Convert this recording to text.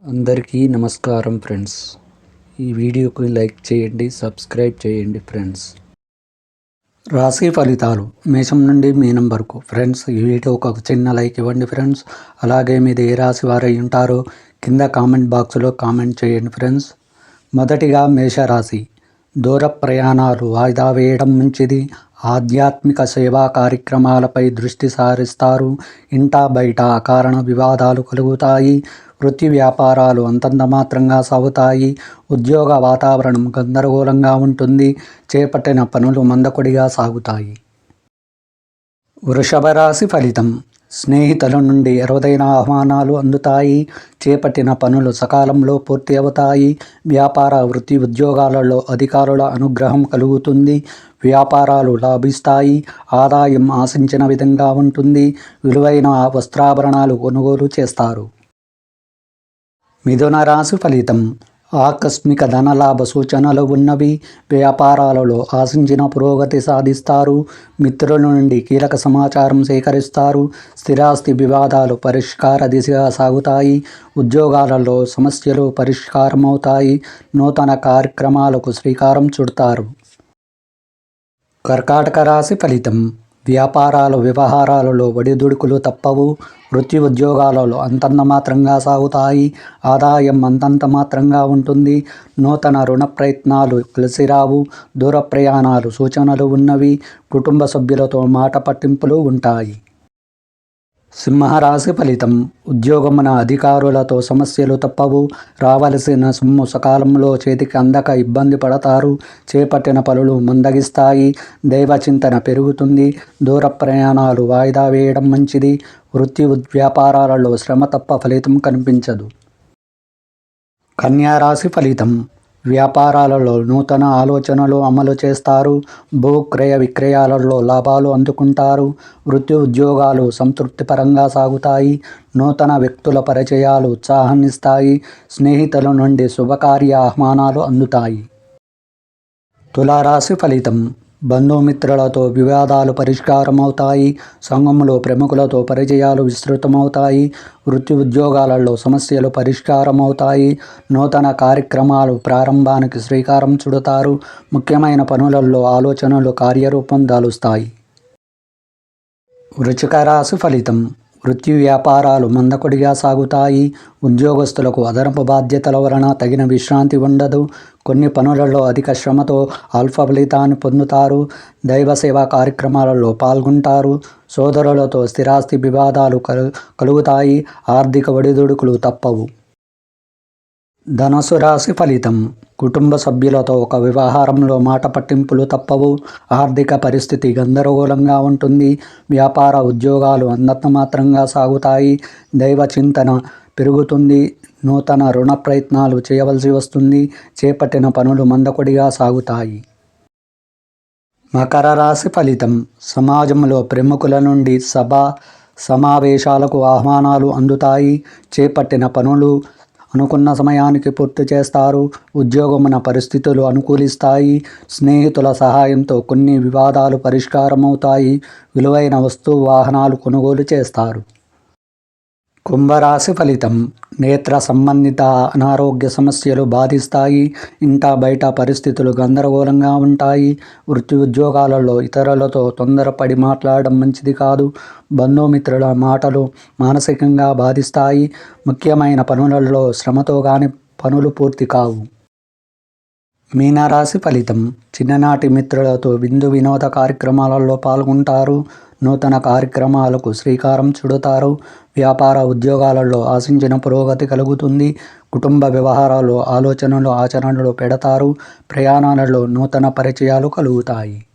అందరికీ నమస్కారం ఫ్రెండ్స్. ఈ వీడియోకి లైక్ చేయండి, సబ్స్క్రైబ్ చేయండి ఫ్రెండ్స్. రాశి ఫలితాలు మేషం నుండి మీనం వరకు. ఫ్రెండ్స్, ఈ వీడియోకి ఒక చిన్న లైక్ ఇవ్వండి ఫ్రెండ్స్. అలాగే మీది ఏ రాశి వారై ఉంటారో కింద కామెంట్ బాక్స్లో కామెంట్ చేయండి ఫ్రెండ్స్. మొదటిగా మేషరాశి. దూర ప్రయాణాలు వాయిదా వేయడం మంచిది. ఆధ్యాత్మిక సేవా కార్యక్రమాలపై దృష్టి సారిస్తారు. ఇంటా బయట అకారణ వివాదాలు కలుగుతాయి. వృత్తి వ్యాపారాలు అంతంత మాత్రంగా సాగుతాయి. ఉద్యోగ వాతావరణం గందరగోళంగా ఉంటుంది. చేపట్టిన పనులు మందకొడిగా సాగుతాయి. వృషభ రాశి ఫలితం. స్నేహితుల నుండి అరుదైన ఆహ్వానాలు అందుతాయి. చేపట్టిన పనులు సకాలంలో పూర్తి అవుతాయి. వ్యాపార వృత్తి ఉద్యోగాలలో అధికారుల అనుగ్రహం కలుగుతుంది. వ్యాపారాలు లాభిస్తాయి. ఆదాయం ఆశించిన విధంగా ఉంటుంది. విలువైన వస్త్రాభరణాలు కొనుగోలు చేస్తారు. మిథున రాశి ఫలితం. ఆకస్మిక ధనలాభ సూచనలు ఉన్నవి. వ్యాపారాలలో ఆశించిన పురోగతి సాధిస్తారు. మిత్రుల నుండి కీలక సమాచారం సేకరిస్తారు. స్థిరాస్తి వివాదాలు పరిష్కార దిశగా సాగుతాయి. ఉద్యోగాలలో సమస్యలు పరిష్కారమవుతాయి. నూతన కార్యక్రమాలకు శ్రీకారం చుడతారు. కర్కాటక రాశి ఫలితం. వ్యాపారాలు వ్యవహారాలలో ఒడిదుడుకులు తప్పవు. వృత్తి ఉద్యోగాలలో అంతంత మాత్రంగా సాగుతాయి. ఆదాయం అంతంత మాత్రంగా ఉంటుంది. నూతన రుణ ప్రయత్నాలు కలిసిరావు. దూర ప్రయాణాలు సూచనలు ఉన్నవి. కుటుంబ సభ్యులతో మాట పట్టింపులు ఉంటాయి. సింహరాశి ఫలితం. ఉద్యోగమున అధికారులతో సమస్యలు తప్పవు. రావలసిన సొమ్ము సకాలంలో చేతికి అందక ఇబ్బంది పడతారు. చేపట్టిన పనులు మందగిస్తాయి. దైవచింతన పెరుగుతుంది. దూర ప్రయాణాలు వాయిదా వేయడం మంచిది. వృత్తి వ్యాపారాలలో శ్రమ తప్ప ఫలితం కనిపించదు. కన్యా రాశి ఫలితం. వ్యాపారాలలో నూతన ఆలోచనలు అమలు చేస్తారు. భూ క్రయ విక్రయాలలో లాభాలు అందుకుంటారు. వృత్తి ఉద్యోగాలు సంతృప్తిపరంగా సాగుతాయి. నూతన వ్యక్తుల పరిచయాలు ఉత్సాహాన్నిస్తాయి. స్నేహితుల నుండి శుభకార్య ఆహ్వానాలు అందుతాయి. తులారాశి ఫలితం. బంధుమిత్రులతో వివాదాలు పరిష్కారమవుతాయి. సంఘంలో ప్రముఖులతో పరిచయాలు విస్తృతమవుతాయి. వృత్తి ఉద్యోగాలలో సమస్యలు పరిష్కారమవుతాయి. నూతన కార్యక్రమాలు ప్రారంభానికి శ్రీకారం చుడతారు. ముఖ్యమైన పనులలో ఆలోచనలు కార్యరూపం దాలుస్తాయి. వృశ్చిక రాశి ఫలితం. వృత్తి వ్యాపారాలు మందకొడిగా సాగుతాయి. ఉద్యోగస్తులకు అదనపు బాధ్యతల వలన తగిన విశ్రాంతి ఉండదు. కొన్ని పనులలో అధిక శ్రమతో అల్ప ఫలితాన్ని పొందుతారు. దైవ సేవా కార్యక్రమాలలో పాల్గొంటారు. సోదరులతో స్థిరాస్తి వివాదాలు కలుగుతాయి. ఆర్థిక ఒడిదుడుకులు తప్పవు. ధనుసు రాశి ఫలితం. కుటుంబ సభ్యులతో ఒక వ్యవహారంలో మాట పట్టింపులు తప్పవు. ఆర్థిక పరిస్థితి గందరగోళంగా ఉంటుంది. వ్యాపార ఉద్యోగాలు అంతంత మాత్రంగా సాగుతాయి. దైవ చింతన పెరుగుతుంది. నూతన రుణ ప్రయత్నాలు చేయవలసి వస్తుంది. చేపట్టిన పనులు మందకొడిగా సాగుతాయి. మకర రాశి ఫలితం. సమాజంలో ప్రముఖుల నుండి సమావేశాలకు ఆహ్వానాలు అందుతాయి. చేపట్టిన పనులు అనుకున్న సమయానికి పూర్తి చేస్తారు. ఉద్యోగమున పరిస్థితులు అనుకూలిస్తాయి. స్నేహితుల సహాయంతో కొన్ని వివాదాలు పరిష్కారమవుతాయి. విలువైన వాహనాలు కొనుగోలు చేస్తారు. కుంభరాశి ఫలితం. నేత్ర సంబంధిత అనారోగ్య సమస్యలు బాధిస్తాయి. ఇంటా బయట పరిస్థితులు గందరగోళంగా ఉంటాయి. వృత్తి ఉద్యోగాలలో ఇతరులతో తొందరపడి మాట్లాడడం మంచిది కాదు. బంధుమిత్రుల మాటలు మానసికంగా బాధిస్తాయి. ముఖ్యమైన పనులలో శ్రమతో గాని పనులు పూర్తి కావు. మీనరాశి ఫలితం. చిన్ననాటి మిత్రులతో విందు వినోద కార్యక్రమాలలో పాల్గొంటారు. నూతన కార్యక్రమాలకు శ్రీకారం చుడతారు. వ్యాపార ఉద్యోగాలలో ఆశించిన పురోగతి కలుగుతుంది. కుటుంబ వ్యవహారాలు ఆలోచనలు ఆచరణలు పెడతారు. ప్రయాణాలలో నూతన పరిచయాలు కలుగుతాయి.